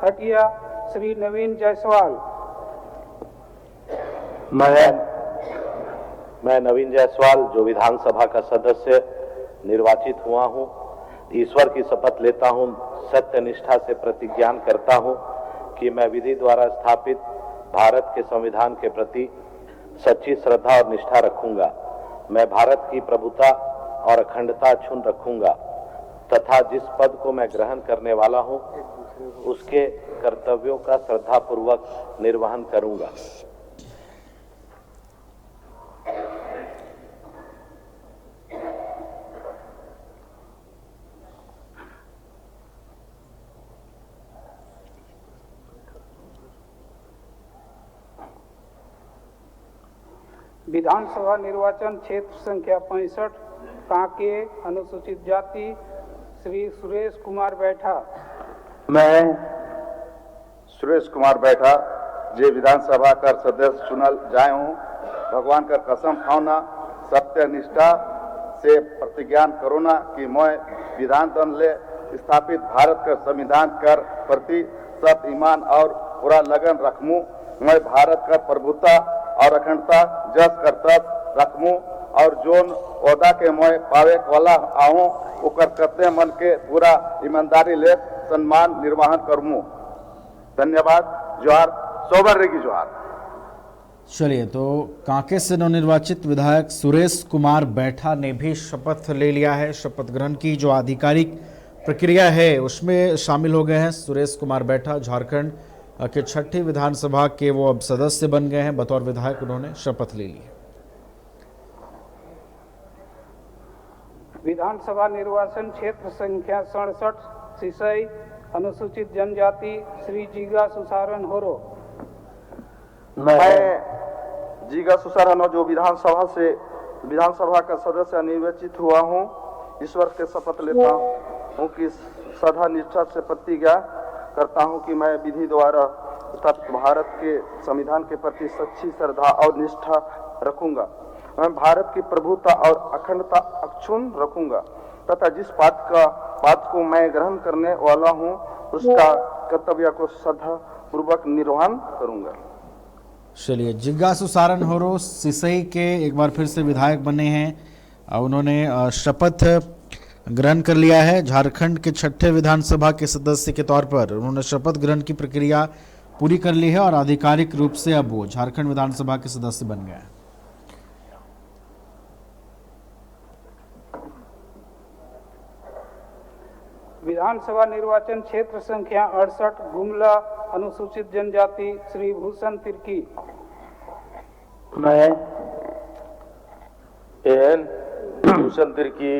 हटिया श्री नवीन जायसवाल। मैं नवीन जायसवाल जो विधानसभा का सदस्य निर्वाचित हुआ हूं, ईश्वर की शपथ लेता हूं, सत्य निष्ठा से प्रतिज्ञान करता हूं कि मैं विधि द्वारा स्थापित भारत के संविधान के प्रति सच्ची श्रद्धा और निष्ठा रखूंगा। मैं भारत की प्रभुता और अखंडता अक्षुण्ण रखूंगा तथा जिस पद को मैं ग्रहण करने वाला हूं उसके कर्तव्यों का श्रद्धापूर्वक निर्वहन करूंगा। विधानसभा निर्वाचन क्षेत्र संख्या 65 कांके अनुसूचित जाति श्री सुरेश कुमार बैठा। मैं सुरेश कुमार बैठा जे विधानसभा का सदस्य चुनल जाए हूँ, भगवान का कसम खाऊना सत्य निष्ठा से प्रतिज्ञान करूना कि मैं विधान दल ले स्थापित भारत का संविधान कर प्रति सत ईमान और पूरा लगन रखूँ। मैं भारत का प्रभुता और अखंडता जस कर्तव्य रखूँ और जोन ओहदा के मैं पावे वाला आऊँ ओकर कर्तव्य मन के पूरा ईमानदारी ले सम्मान निर्वहन करूँ। धन्यवाद। जोहार। सोबर की जोहार। चलिए, तो कांके से नवनिर्वाचित विधायक सुरेश कुमार बैठा ने भी शपथ ले लिया है। शपथ ग्रहण की जो आधिकारिक प्रक्रिया है उसमें शामिल हो गए हैं सुरेश कुमार बैठा। झारखंड के 6ठी विधानसभा के वो अब सदस्य बन गए हैं। बतौर विधायक उन्होंने शपथ ले ली है। विधानसभा निर्वाचन क्षेत्र संख्या 67 सिसई अनुसूचित जनजाति श्री जीगा सुसारन होरो। मैं जीगा सुसारन जो विधानसभा का सदस्य निर्वाचित हुआ हूँ, ईश्वर के शपथ लेता हूँ कि श्रद्धा निष्ठा से प्रतिज्ञा करता हूं कि मैं विधि द्वारा स्थापित भारत के संविधान के प्रति सच्ची श्रद्धा और निष्ठा रखूंगा। मैं भारत की प्रभुता और अखंडता अक्षुण्ण रखूंगा तथा जिस बात को मैं ग्रहण करने वाला हूं उसका कर्तव्य को श्रद्धा पूर्वक निर्वहन करूंगा। चलिए, जिग्गा सुसारन होरो सिसई के एक बार फिर से विधायक बने हैं। उन्होंने शपथ ग्रहण कर लिया है। झारखंड के 6ठे विधानसभा के सदस्य के तौर पर उन्होंने शपथ ग्रहण की प्रक्रिया पूरी कर ली है और आधिकारिक रूप से अब वो झारखंड विधानसभा के सदस्य बन गए हैं। विधानसभा निर्वाचन क्षेत्र संख्या 68 गुमला अनुसूचित जनजाति श्री भूषण तिर्की। मैं भूषण तिर्की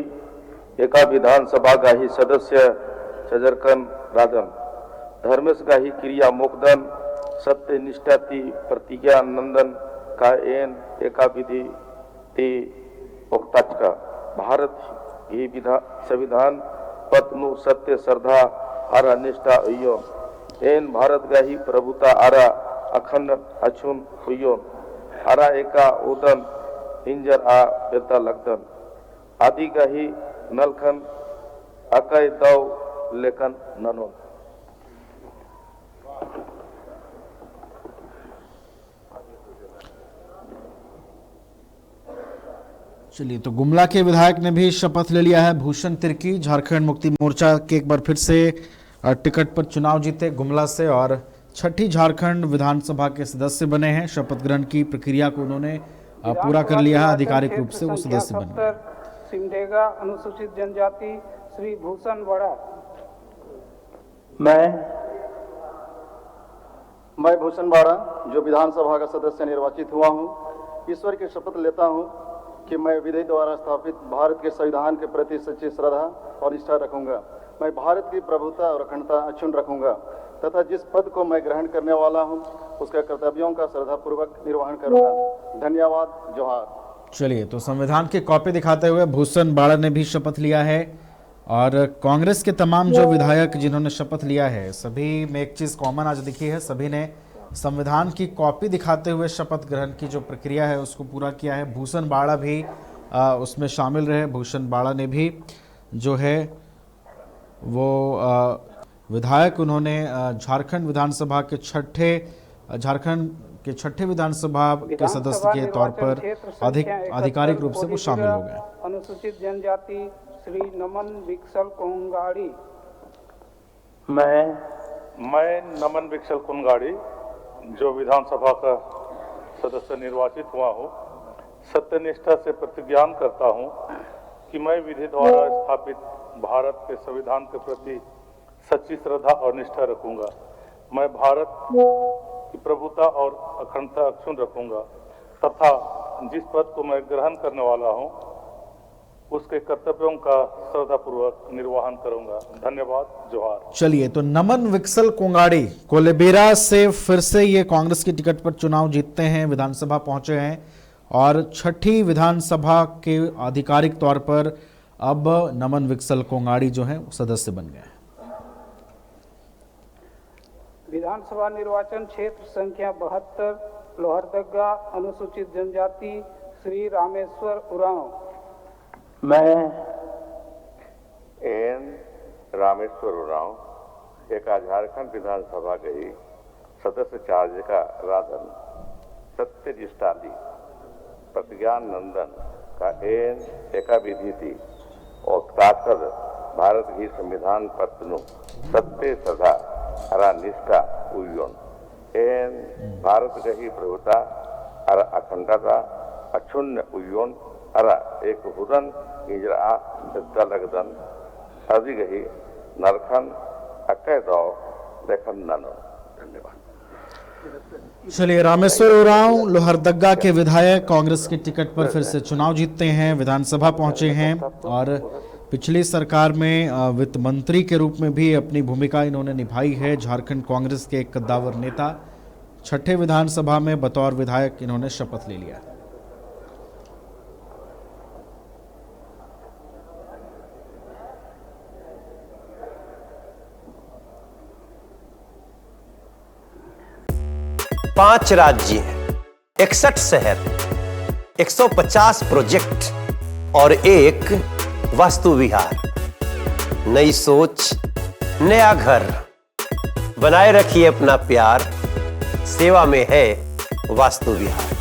एका विधानसभा का ही सदस्य चजरकन राजन धर्मेश का ही क्रिया मोकदन सत्य निष्ठाति प्रतिज्ञा नंदन का एका विधि ती का भारत ही संविधान पत्नु सत्य श्रद्धा आरा निष्ठा हुयो भारत का ही प्रभुता आरा अखंड अछुन हुयो आरा एका उदन इंजर आ बेता लगदन आदि का ही नलखन अकय दव लेखन ननो। चलिए, तो गुमला के विधायक ने भी शपथ ले लिया है। भूषण तिर्की झारखंड मुक्ति मोर्चा के एक बार फिर से टिकट पर चुनाव जीते गुमला से और 6ठी झारखंड विधानसभा के सदस्य बने हैं। शपथ ग्रहण की प्रक्रिया को उन्होंने पूरा कर लिया है। आधिकारिक रूप से वो सदस्य बन गए। सिमडेगा अनुसूचित जनजाति श्री भूषण बड़ा। मैं भूषण बाड़ा जो विधानसभा का सदस्य निर्वाचित हुआ हूँ, ईश्वर की शपथ लेता हूँ कि मैं विधि द्वारा स्थापित भारत के संविधान के प्रति सच्ची श्रद्धा और निष्ठा रखूंगा। मैं भारत की प्रभुता और अखंडता अक्षुण्ण रखूंगा तथा जिस पद को मैं ग्रहण करने वाला हूं उसके कर्तव्यों का श्रद्धापूर्वक निर्वहन करूंगा। धन्यवाद। जोहार। चलिए, तो संविधान की कॉपी दिखाते हुए भूषण बाड़ा ने भी शपथ लिया है और कांग्रेस के तमाम जो विधायक जिन्होंने शपथ लिया है सभी में एक चीज़ कॉमन आज दिखी है, सभी ने संविधान की कॉपी दिखाते हुए शपथ ग्रहण की जो प्रक्रिया है उसको पूरा किया है। भूषण बाड़ा भी उसमें शामिल रहे। भूषण बाड़ा ने भी जो है वो विधायक। उन्होंने झारखंड के छठे विधानसभा के सदस्य के तौर पर आधिकारिक रूप से वो शामिल हो गए। अनुसूचित जनजाति श्री नमन विक्सल कोंगाड़ी। मैं नमन विक्सल कुनगाड़ी जो विधानसभा का सदस्य निर्वाचित हुआ हूँ, सत्यनिष्ठा से प्रतिज्ञान करता हूँ कि मैं विधि द्वारा स्थापित भारत के संविधान के प्रति सच्ची श्रद्धा और निष्ठा रखूंगा। मैं भारत की प्रभुता और अखंडता अक्षुण्ण रखूंगा तथा जिस पद को मैं ग्रहण करने वाला हूँ उसके कर्तव्यों का श्रद्धापूर्वक निर्वहन करूंगा। धन्यवाद। जोहार। चलिए, तो नमन विक्सल कोंगाड़ी कोलेबेरा से फिर से ये कांग्रेस की टिकट पर चुनाव जीतते हैं, विधानसभा पहुंचे हैं और छठी विधानसभा के आधिकारिक तौर पर अब नमन विक्सल कोंगाड़ी जो है सदस्य बन गए। विधानसभा निर्वाचन क्षेत्र संख्या 72 लोहरदगा अनुसूचित जनजाति श्री रामेश्वर उरांव। मैं एन रामेश्वर उरांव एक झारखंड विधानसभा गई सदस्य चार्ज का राधन सत्यनिष्ठाली प्रतिज्ञान नंदन का एन एका विधि थी और ताकद भारत की संविधान पत्नु सत्य सदा हरा निष्ठा उयोन एन भारत की प्रभुता और अखंडता अक्षुण्ण उयोन अरा एक हुदन इजरा लगदन अधिक ही नरखन अक्के दो देखन ननो। धन्यवाद। चलिए, रामेश्वर उरांव लोहरदगा के विधायक कांग्रेस की टिकट पर फिर से चुनाव जीतते हैं, विधानसभा पहुंचे हैं और पिछली सरकार में वित्त मंत्री के रूप में भी अपनी भूमिका इन्होंने निभाई है। झारखंड कांग्रेस के एक कद्दावर नेता, छठे विधानसभा में बतौर विधायक इन्होंने शपथ ले लिया। पांच राज्य, 61 शहर, 150 प्रोजेक्ट और एक वास्तु विहार। नई सोच, नया घर। बनाए रखिए अपना प्यार, सेवा में है वास्तु विहार।